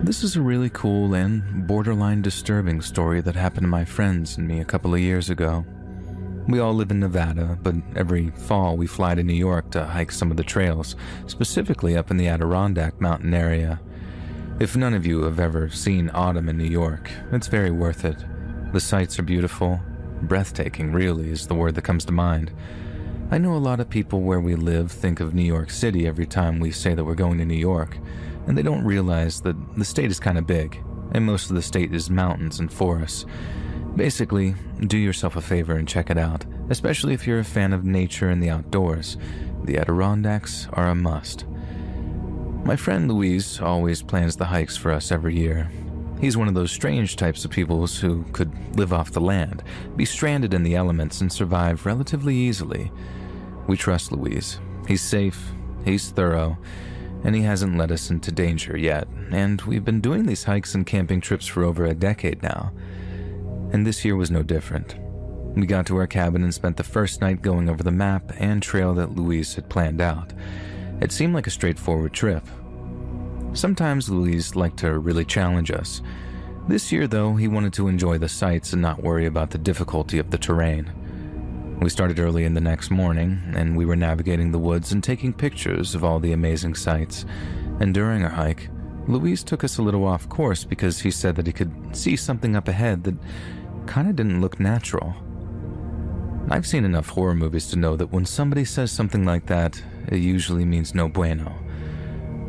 This is a really cool and borderline disturbing story that happened to my friends and me a couple of years ago. We all live in Nevada, but every fall we fly to New York to hike some of the trails, specifically up in the Adirondack mountain area. If none of you have ever seen autumn in New York, it's very worth it. The sights are beautiful. Breathtaking, really, is the word that comes to mind. I know a lot of people where we live think of New York City every time we say that we're going to New York, and they don't realize that the state is kind of big, and most of the state is mountains and forests. Basically, do yourself a favor and check it out, especially if you're a fan of nature and the outdoors. The Adirondacks are a must. My friend Luis always plans the hikes for us every year. He's one of those strange types of people who could live off the land, be stranded in the elements, and survive relatively easily. We trust Luis. He's safe, he's thorough, and he hasn't led us into danger yet, and we've been doing these hikes and camping trips for over a decade now. And this year was no different. We got to our cabin and spent the first night going over the map and trail that Luis had planned out. It seemed like a straightforward trip. Sometimes Luis liked to really challenge us. This year, though, he wanted to enjoy the sights and not worry about the difficulty of the terrain. We started early in the next morning, and we were navigating the woods and taking pictures of all the amazing sights. And during our hike, Luis took us a little off course because he said that he could see something up ahead that kind of didn't look natural. I've seen enough horror movies to know that when somebody says something like that, it usually means no bueno.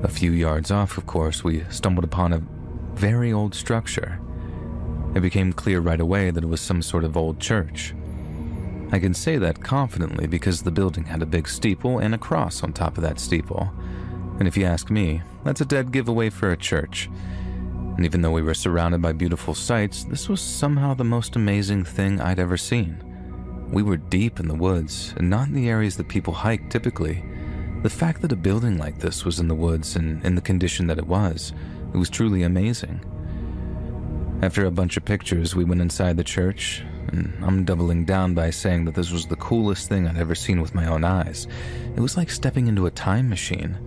A few yards off, of course, we stumbled upon a very old structure. It became clear right away that it was some sort of old church. I can say that confidently because the building had a big steeple and a cross on top of that steeple. And if you ask me, that's a dead giveaway for a church. And even though we were surrounded by beautiful sights, this was somehow the most amazing thing I'd ever seen. We were deep in the woods, and not in the areas that people hike typically. The fact that a building like this was in the woods and in the condition that it was truly amazing. After a bunch of pictures, we went inside the church, and I'm doubling down by saying that this was the coolest thing I'd ever seen with my own eyes. It was like stepping into a time machine.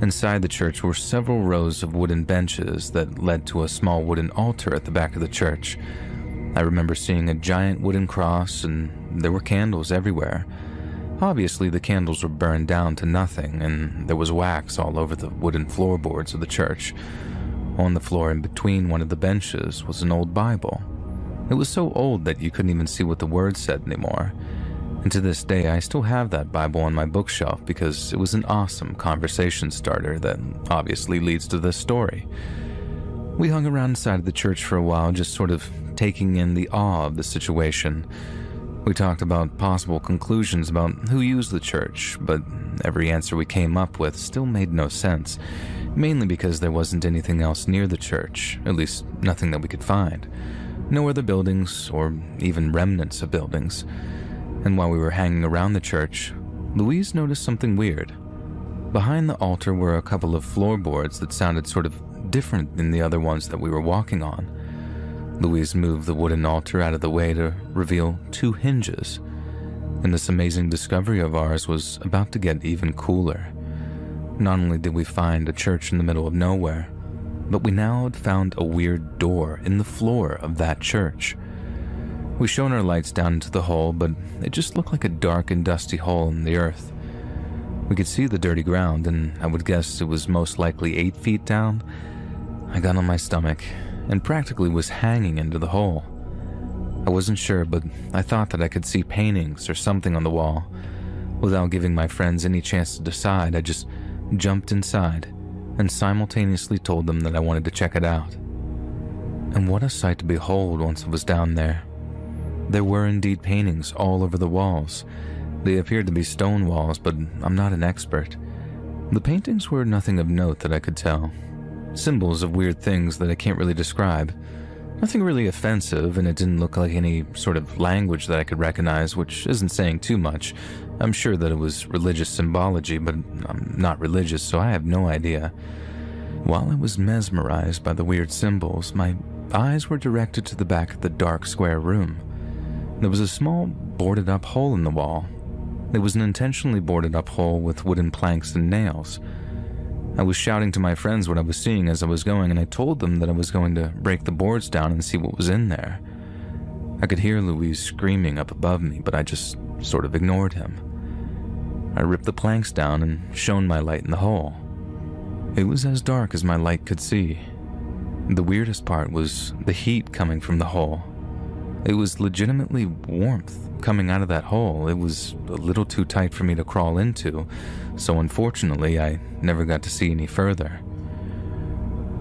Inside the church were several rows of wooden benches that led to a small wooden altar at the back of the church. I remember seeing a giant wooden cross, and there were candles everywhere. Obviously, the candles were burned down to nothing, and there was wax all over the wooden floorboards of the church. On the floor in between one of the benches was an old Bible. It was so old that you couldn't even see what the words said anymore. And to this day, I still have that Bible on my bookshelf because it was an awesome conversation starter that obviously leads to this story. We hung around inside of the church for a while, just sort of taking in the awe of the situation. We talked about possible conclusions about who used the church, but every answer we came up with still made no sense, mainly because there wasn't anything else near the church, at least nothing that we could find. No other buildings, or even remnants of buildings. And while we were hanging around the church, Louise noticed something weird. Behind the altar were a couple of floorboards that sounded sort of different than the other ones that we were walking on. Louise moved the wooden altar out of the way to reveal 2 hinges. And this amazing discovery of ours was about to get even cooler. Not only did we find a church in the middle of nowhere, but we now had found a weird door in the floor of that church. We shone our lights down into the hole, but it just looked like a dark and dusty hole in the earth. We could see the dirty ground, and I would guess it was most likely 8 feet down. I got on my stomach and practically was hanging into the hole. I wasn't sure, but I thought that I could see paintings or something on the wall. Without giving my friends any chance to decide, I just jumped inside and simultaneously told them that I wanted to check it out. And what a sight to behold once I was down there. There were indeed paintings all over the walls. They appeared to be stone walls, but I'm not an expert. The paintings were nothing of note that I could tell. Symbols of weird things that I can't really describe. Nothing really offensive, and it didn't look like any sort of language that I could recognize, which isn't saying too much. I'm sure that it was religious symbology, but I'm not religious, so I have no idea. While I was mesmerized by the weird symbols, my eyes were directed to the back of the dark square room. There was a small boarded-up hole in the wall. It was an intentionally boarded-up hole with wooden planks and nails. I was shouting to my friends what I was seeing as I was going, and I told them that I was going to break the boards down and see what was in there. I could hear Louise screaming up above me, but I just sort of ignored him. I ripped the planks down and shone my light in the hole. It was as dark as my light could see. The weirdest part was the heat coming from the hole. It was legitimately warmth coming out of that hole. It was a little too tight for me to crawl into, so unfortunately I never got to see any further.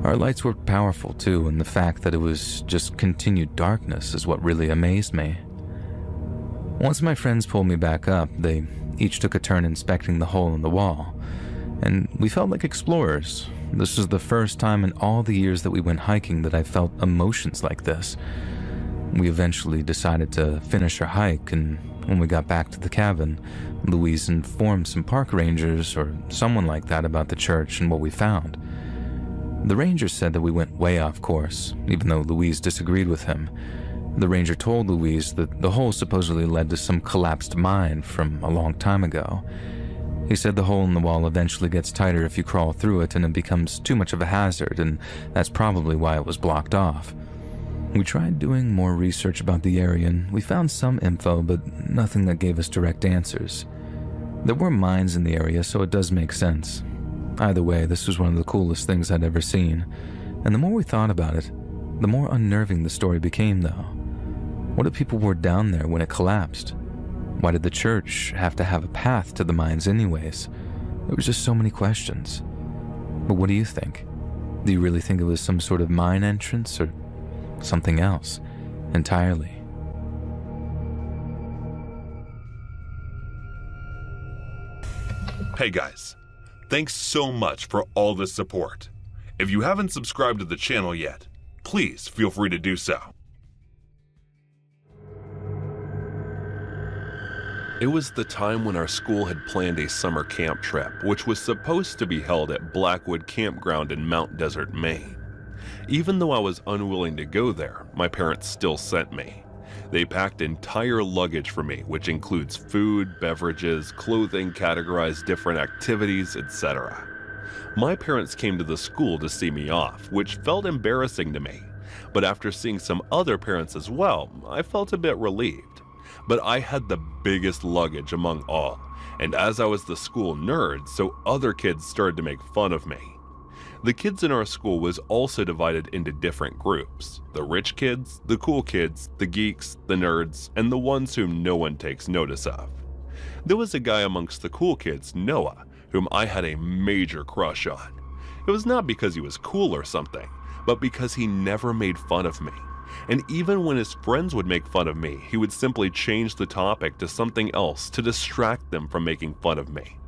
Our lights were powerful too, and the fact that it was just continued darkness is what really amazed me. Once my friends pulled me back up, they each took a turn inspecting the hole in the wall, and we felt like explorers. This was the first time in all the years that we went hiking that I felt emotions like this. We eventually decided to finish our hike, and when we got back to the cabin, Louise informed some park rangers or someone like that about the church and what we found. The ranger said that we went way off course, even though Louise disagreed with him. The ranger told Louise that the hole supposedly led to some collapsed mine from a long time ago. He said the hole in the wall eventually gets tighter if you crawl through it, and it becomes too much of a hazard, and that's probably why it was blocked off. We tried doing more research about the area, and we found some info, but nothing that gave us direct answers. There were mines in the area, so it does make sense. Either way, this was one of the coolest things I'd ever seen, and the more we thought about it, the more unnerving the story became, though. What if people were down there when it collapsed? Why did the church have to have a path to the mines anyways? There was just so many questions. But what do you think? Do you really think it was some sort of mine entrance, or something else entirely? Hey guys, thanks so much for all the support. If you haven't subscribed to the channel yet, please feel free to do so. It was the time when our school had planned a summer camp trip, which was supposed to be held at Blackwood Campground in Mount Desert, Maine. Even though I was unwilling to go there, my parents still sent me. They packed entire luggage for me, which includes food, beverages, clothing, categorized different activities, etc. My parents came to the school to see me off, which felt embarrassing to me. But after seeing some other parents as well, I felt a bit relieved. But I had the biggest luggage among all, and as I was the school nerd, so other kids started to make fun of me. The kids in our school was also divided into different groups: the rich kids, the cool kids, the geeks, the nerds, and the ones whom no one takes notice of. There was a guy amongst the cool kids, Noah, whom I had a major crush on. It was not because he was cool or something, but because he never made fun of me. And even when his friends would make fun of me, he would simply change the topic to something else to distract them from making fun of me.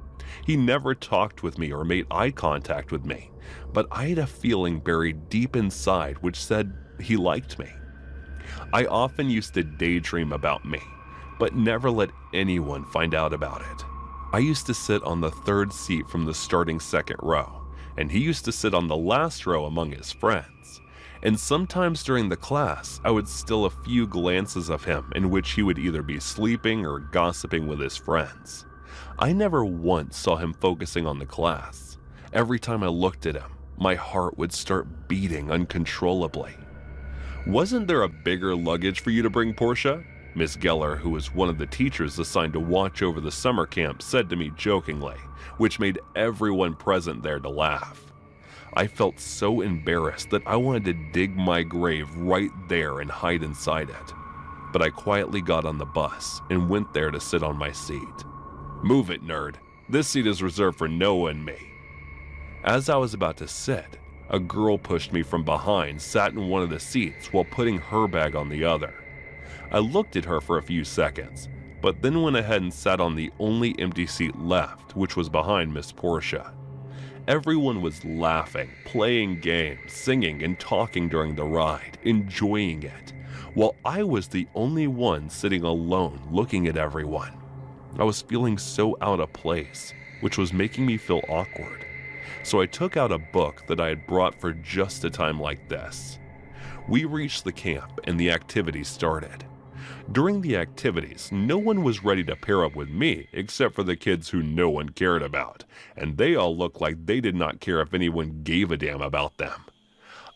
He never talked with me or made eye contact with me, but I had a feeling buried deep inside which said he liked me. I often used to daydream about me, but never let anyone find out about it. I used to sit on the third seat from the starting second row, and he used to sit on the last row among his friends. And sometimes during the class, I would steal a few glances of him in which he would either be sleeping or gossiping with his friends. I never once saw him focusing on the class. Every time I looked at him, my heart would start beating uncontrollably. "Wasn't there a bigger luggage for you to bring, Portia?" Miss Geller, who was one of the teachers assigned to watch over the summer camp, said to me jokingly, which made everyone present there to laugh. I felt so embarrassed that I wanted to dig my grave right there and hide inside it. But I quietly got on the bus and went there to sit on my seat. "Move it, nerd. This seat is reserved for Noah and me." As I was about to sit, a girl pushed me from behind, sat in one of the seats while putting her bag on the other. I looked at her for a few seconds, but then went ahead and sat on the only empty seat left, which was behind Miss Portia. Everyone was laughing, playing games, singing, and talking during the ride, enjoying it, while I was the only one sitting alone looking at everyone. I was feeling so out of place, which was making me feel awkward. So I took out a book that I had brought for just a time like this. We reached the camp and the activity started. During the activities, no one was ready to pair up with me except for the kids who no one cared about, and they all looked like they did not care if anyone gave a damn about them.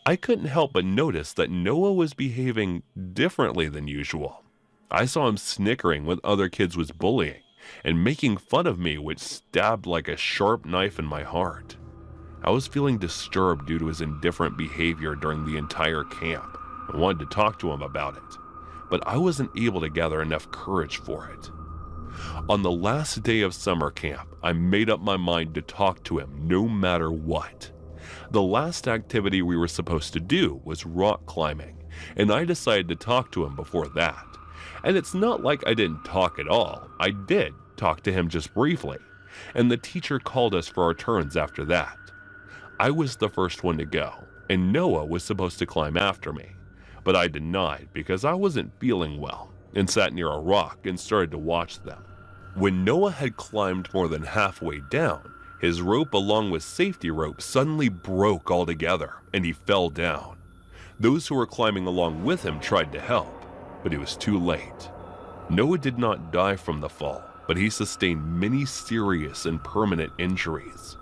I couldn't help but notice that Noah was behaving differently than usual. I saw him snickering when other kids was bullying and making fun of me, which stabbed like a sharp knife in my heart. I was feeling disturbed due to his indifferent behavior during the entire camp. I wanted to talk to him about it, but I wasn't able to gather enough courage for it. On the last day of summer camp, I made up my mind to talk to him no matter what. The last activity we were supposed to do was rock climbing, and I decided to talk to him before that. And it's not like I didn't talk at all. I did talk to him just briefly, and the teacher called us for our turns after that. I was the first one to go, and Noah was supposed to climb after me, but I denied because I wasn't feeling well and sat near a rock and started to watch them. When Noah had climbed more than halfway down, his rope along with safety rope suddenly broke altogether and he fell down. Those who were climbing along with him tried to help, but it was too late. Noah did not die from the fall, but he sustained many serious and permanent injuries.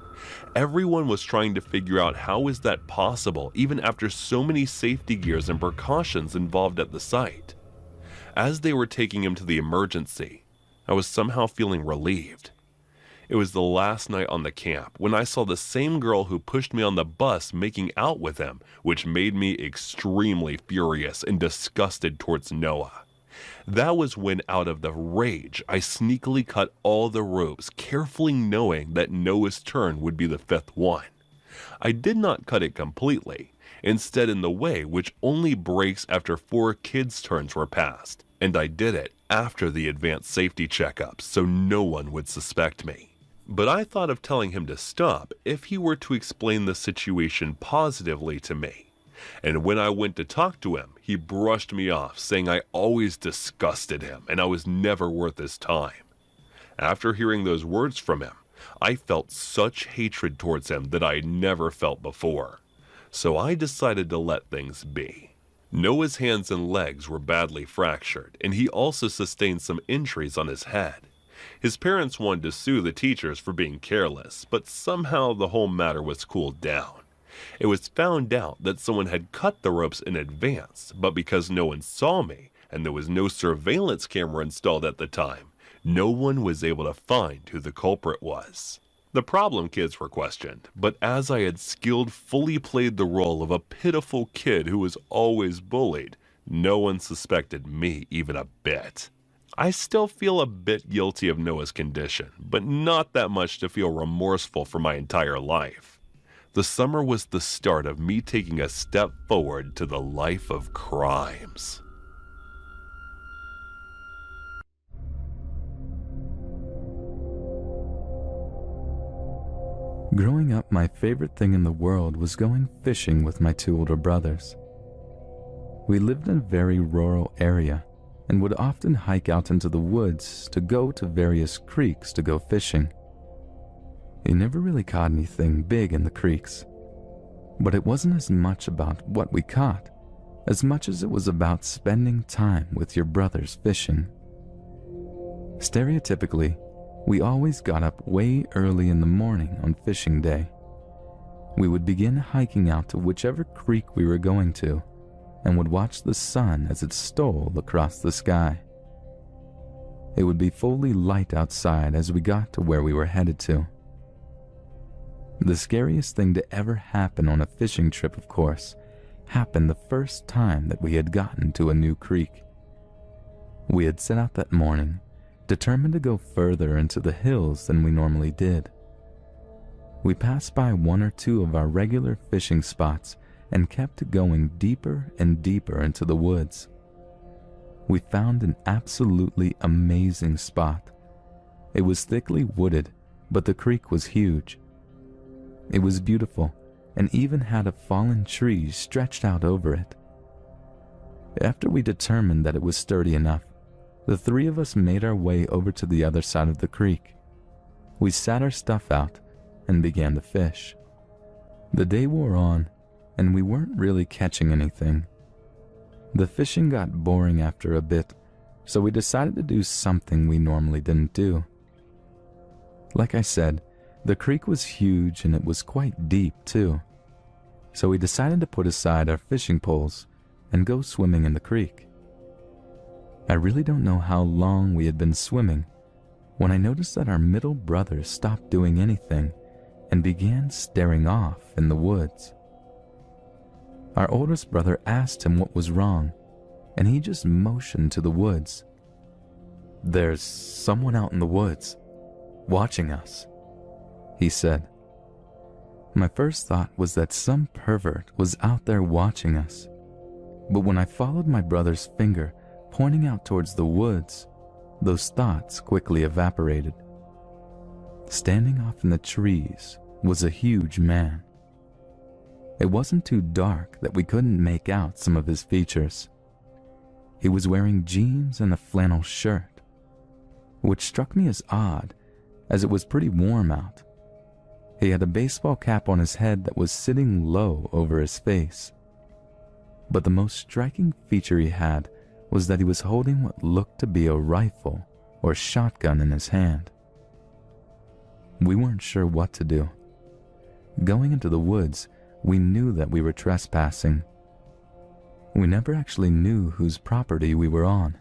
Everyone was trying to figure out how is that possible even after so many safety gears and precautions involved at the site. As they were taking him to the emergency, I was somehow feeling relieved. It was the last night on the camp when I saw the same girl who pushed me on the bus making out with him, which made me extremely furious and disgusted towards Noah. That was when, out of the rage, I sneakily cut all the ropes, carefully knowing that Noah's turn would be the fifth one. I did not cut it completely, instead in the way which only breaks after 4 kids' turns were passed, and I did it after the advanced safety checkups so no one would suspect me. But I thought of telling him to stop if he were to explain the situation positively to me. And when I went to talk to him, he brushed me off, saying I always disgusted him and I was never worth his time. After hearing those words from him, I felt such hatred towards him that I had never felt before. So I decided to let things be. Noah's hands and legs were badly fractured, and he also sustained some injuries on his head. His parents wanted to sue the teachers for being careless, but somehow the whole matter was cooled down. It was found out that someone had cut the ropes in advance, but because no one saw me, and there was no surveillance camera installed at the time, no one was able to find who the culprit was. The problem kids were questioned, but as I had skillfully played the role of a pitiful kid who was always bullied, no one suspected me even a bit. I still feel a bit guilty of Noah's condition, but not that much to feel remorseful for my entire life. The summer was the start of me taking a step forward to the life of crimes. Growing up, my favorite thing in the world was going fishing with my 2 older brothers. We lived in a very rural area and would often hike out into the woods to go to various creeks to go fishing. We never really caught anything big in the creeks, but it wasn't as much about what we caught as much as it was about spending time with your brothers fishing. Stereotypically, we always got up way early in the morning on fishing day. We would begin hiking out to whichever creek we were going to and would watch the sun as it stole across the sky. It would be fully light outside as we got to where we were headed to. The scariest thing to ever happen on a fishing trip, of course, happened the first time that we had gotten to a new creek. We had set out that morning, determined to go further into the hills than we normally did. We passed by 1 or 2 of our regular fishing spots and kept going deeper and deeper into the woods. We found an absolutely amazing spot. It was thickly wooded, but the creek was huge. It was beautiful and even had a fallen tree stretched out over it. After we determined that it was sturdy enough, the 3 of us made our way over to the other side of the creek. We sat our stuff out and began to fish. The day wore on, and we weren't really catching anything. The fishing got boring after a bit, so we decided to do something we normally didn't do. Like I said, the creek was huge and it was quite deep too, so we decided to put aside our fishing poles and go swimming in the creek. I really don't know how long we had been swimming when I noticed that our middle brother stopped doing anything and began staring off in the woods. Our oldest brother asked him what was wrong, and he just motioned to the woods. "There's someone out in the woods, watching us," he said. My first thought was that some pervert was out there watching us, but when I followed my brother's finger pointing out towards the woods, those thoughts quickly evaporated. Standing off in the trees was a huge man. It wasn't too dark that we couldn't make out some of his features. He was wearing jeans and a flannel shirt, which struck me as odd as it was pretty warm out. He had a baseball cap on his head that was sitting low over his face. But the most striking feature he had was that he was holding what looked to be a rifle or shotgun in his hand. We weren't sure what to do. Going into the woods, we knew that we were trespassing. We never actually knew whose property we were on,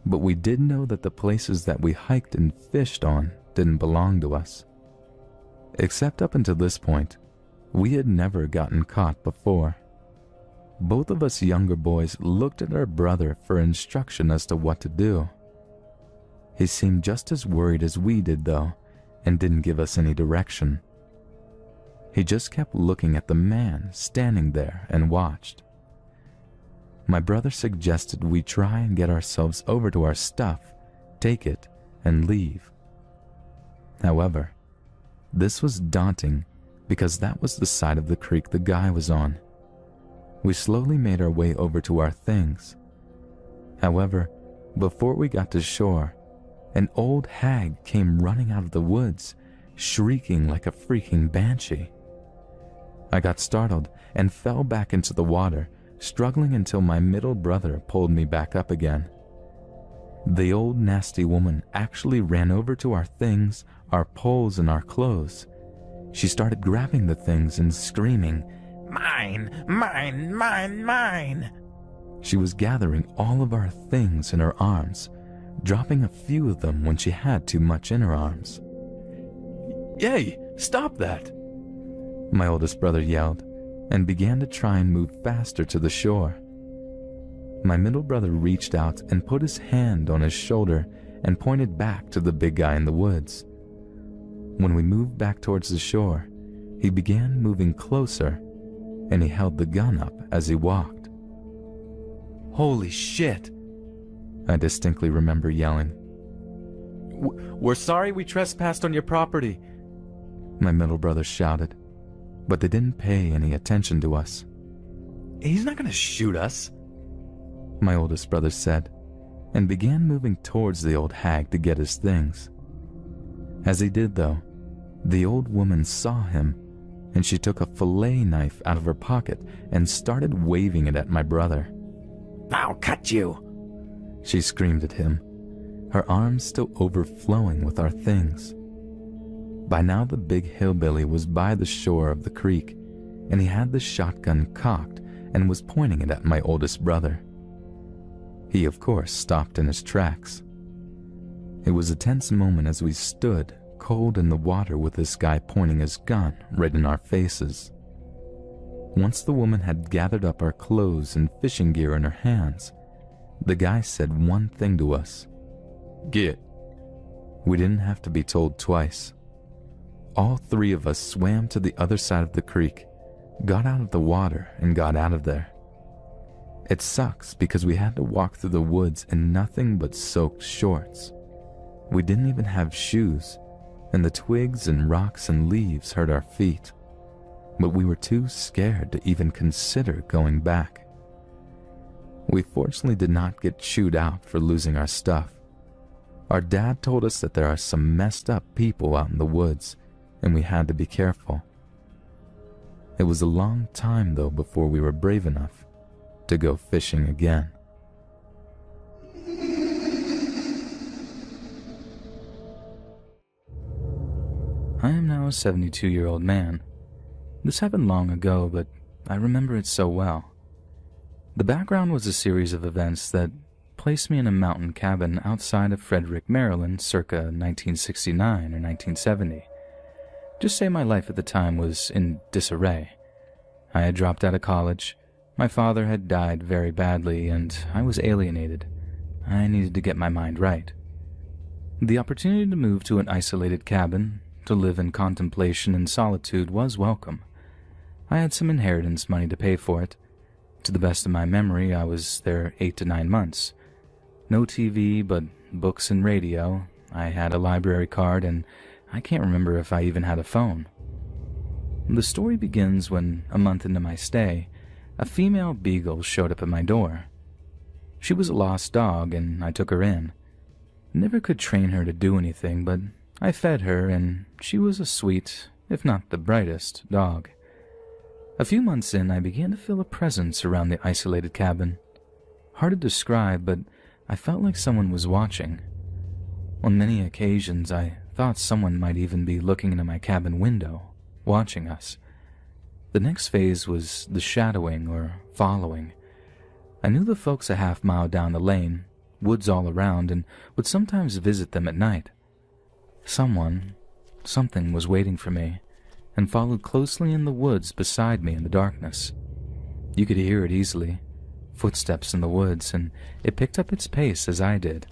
but we did know that the places that we hiked and fished on didn't belong to us. Except up until this point, we had never gotten caught before. Both of us younger boys looked at our brother for instruction as to what to do. He seemed just as worried as we did though, and didn't give us any direction. He just kept looking at the man standing there and watched. My brother suggested we try and get ourselves over to our stuff, take it, and leave. However, this was daunting because that was the side of the creek the guy was on. We slowly made our way over to our things. However, before we got to shore, an old hag came running out of the woods, shrieking like a freaking banshee. I got startled and fell back into the water, struggling until my middle brother pulled me back up again. The old nasty woman actually ran over to our things, our poles, and our clothes. She started grabbing the things and screaming, "Mine, mine, mine, mine!" She was gathering all of our things in her arms, dropping a few of them when she had too much in her arms. "Yay, stop that!" my oldest brother yelled, and began to try and move faster to the shore. My middle brother reached out and put his hand on his shoulder and pointed back to the big guy in the woods. When we moved back towards the shore, he began moving closer, and he held the gun up as he walked. "Holy shit!" I distinctly remember yelling. "We're sorry we trespassed on your property," my middle brother shouted, but they didn't pay any attention to us. "He's not gonna shoot us," my oldest brother said, and began moving towards the old hag to get his things. As he did though, the old woman saw him, and she took a fillet knife out of her pocket and started waving it at my brother. "I'll cut you!" she screamed at him, her arms still overflowing with our things. By now the big hillbilly was by the shore of the creek, and he had the shotgun cocked and was pointing it at my oldest brother. He, of course, stopped in his tracks. It was a tense moment as we stood cold in the water with this guy pointing his gun right in our faces. Once the woman had gathered up our clothes and fishing gear in her hands, the guy said one thing to us: "Get." We didn't have to be told twice. All three of us swam to the other side of the creek, got out of the water, and got out of there. It sucks because we had to walk through the woods in nothing but soaked shorts. We didn't even have shoes, and the twigs and rocks and leaves hurt our feet, but we were too scared to even consider going back. We fortunately did not get chewed out for losing our stuff. Our dad told us that there are some messed up people out in the woods, and we had to be careful. It was a long time though before we were brave enough to go fishing again. now a 72-year-old man. This happened long ago, but I remember it so well. The background was a series of events that placed me in a mountain cabin outside of Frederick, Maryland, circa 1969 or 1970. Just say my life at the time was in disarray. I had dropped out of college, my father had died very badly, and I was alienated. I needed to get my mind right. The opportunity to move to an isolated cabin, to live in contemplation and solitude, was welcome. I had some inheritance money to pay for it. To the best of my memory, I was there 8 to 9 months. No TV, but books and radio. I had a library card, and I can't remember if I even had a phone. The story begins when, a month into my stay, a female beagle showed up at my door. She was a lost dog, and I took her in. Never could train her to do anything, but I fed her, and she was a sweet, if not the brightest, dog. A few months in, I began to feel a presence around the isolated cabin. Hard to describe, but I felt like someone was watching. On many occasions, I thought someone might even be looking into my cabin window, watching us. The next phase was the shadowing or following. I knew the folks a half-mile down the lane, woods all around, and would sometimes visit them at night. Something was waiting for me, and followed closely in the woods beside me in the darkness. You could hear it easily, footsteps in the woods, and it picked up its pace as I did.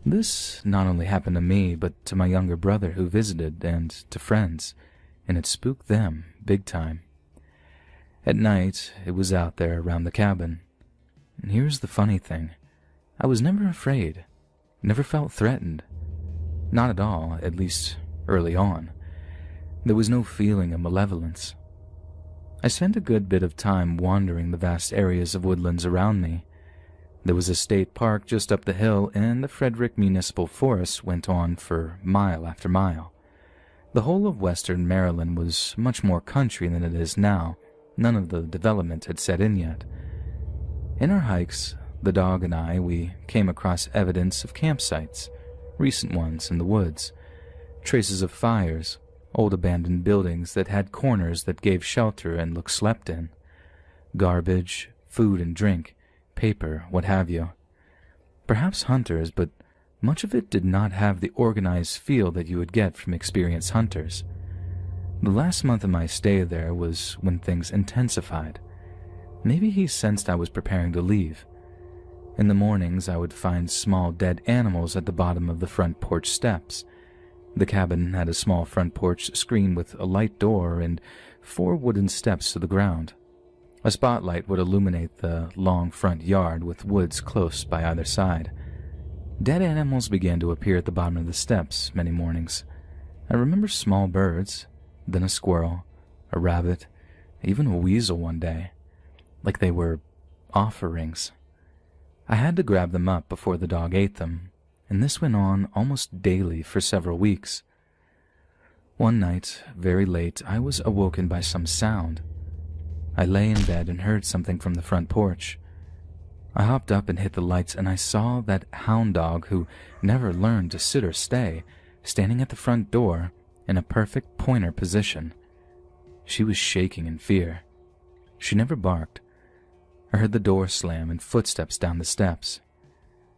This not only happened to me, but to my younger brother who visited, and to friends, and it spooked them big time. At night, it was out there around the cabin. And here's the funny thing. I was never afraid, never felt threatened. Not at all, at least early on. There was no feeling of malevolence. I spent a good bit of time wandering the vast areas of woodlands around me. There was a state park just up the hill, and the Frederick Municipal Forest went on for mile after mile. The whole of western Maryland was much more country than it is now. None of the development had set in yet. In our hikes, the dog and I, we came across evidence of campsites, recent ones in the woods, traces of fires, old abandoned buildings that had corners that gave shelter and looked slept in, garbage, food and drink, paper, what have you. Perhaps hunters, but much of it did not have the organized feel that you would get from experienced hunters. The last month of my stay there was when things intensified. Maybe he sensed I was preparing to leave. In the mornings, I would find small dead animals at the bottom of the front porch steps. The cabin had a small front porch screened with a light door and 4 wooden steps to the ground. A spotlight would illuminate the long front yard with woods close by either side. Dead animals began to appear at the bottom of the steps many mornings. I remember small birds, then a squirrel, a rabbit, even a weasel one day, like they were offerings. I had to grab them up before the dog ate them, and this went on almost daily for several weeks. One night, very late, I was awoken by some sound. I lay in bed and heard something from the front porch. I hopped up and hit the lights, and I saw that hound dog who never learned to sit or stay, standing at the front door in a perfect pointer position. She was shaking in fear. She never barked. I heard the door slam and footsteps down the steps.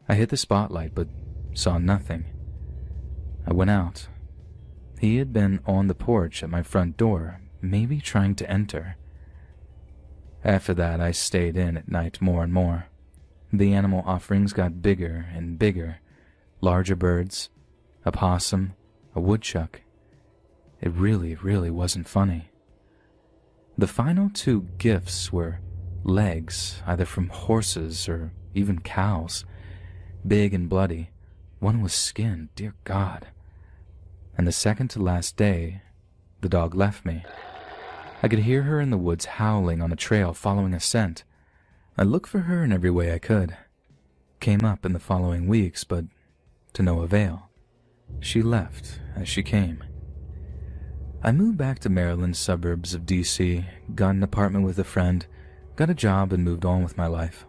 I hit the spotlight, but saw nothing. I went out. He had been on the porch at my front door, maybe trying to enter. After that, I stayed in at night more and more. The animal offerings got bigger and bigger. Larger birds, a possum, a woodchuck. It really wasn't funny. The final 2 gifts were legs, either from horses or even cows. Big and bloody. One was skinned, dear God. And the second to last day, the dog left me. I could hear her in the woods howling on a trail following a scent. I looked for her in every way I could. Came up in the following weeks, but to no avail. She left as she came. I moved back to Maryland's suburbs of D.C., got an apartment with a friend, got a job, and moved on with my life.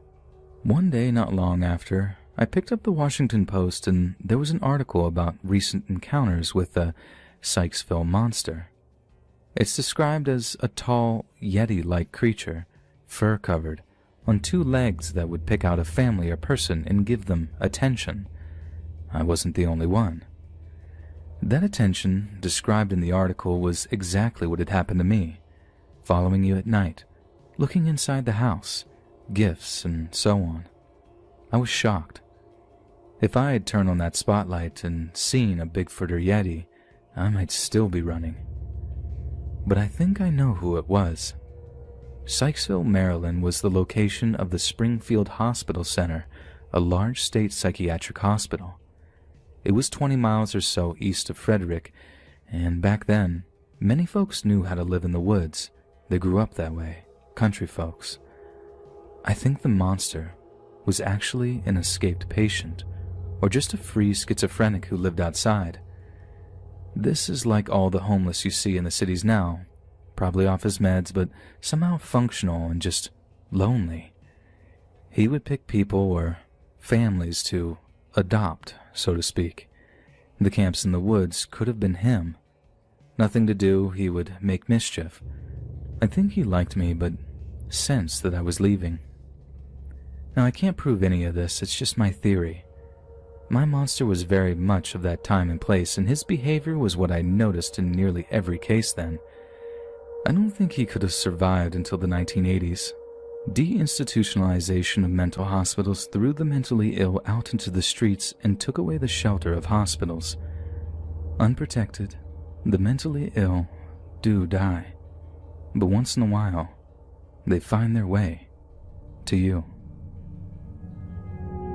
One day, not long after, I picked up the Washington Post, and there was an article about recent encounters with a Sykesville monster. It's described as a tall, yeti-like creature, fur-covered, on two legs that would pick out a family or person and give them attention. I wasn't the only one. That attention, described in the article, was exactly what had happened to me, following you at night, looking inside the house, gifts, and so on. I was shocked. If I had turned on that spotlight and seen a Bigfoot or Yeti, I might still be running. But I think I know who it was. Sykesville, Maryland was the location of the Springfield Hospital Center, a large state psychiatric hospital. It was 20 miles or so east of Frederick, and back then, many folks knew how to live in the woods. They grew up that way, country folks. I think the monster was actually an escaped patient, or just a free schizophrenic who lived outside. This is like all the homeless you see in the cities now, probably off his meds, but somehow functional and just lonely. He would pick people or families to adopt, so to speak. The camps in the woods could have been him. Nothing to do, he would make mischief. I think he liked me, but sensed that I was leaving. Now, I can't prove any of this, it's just my theory. My monster was very much of that time and place, and his behavior was what I noticed in nearly every case then. I don't think he could have survived until the 1980s. Deinstitutionalization of mental hospitals threw the mentally ill out into the streets and took away the shelter of hospitals. Unprotected, the mentally ill do die. But once in a while, they find their way to you.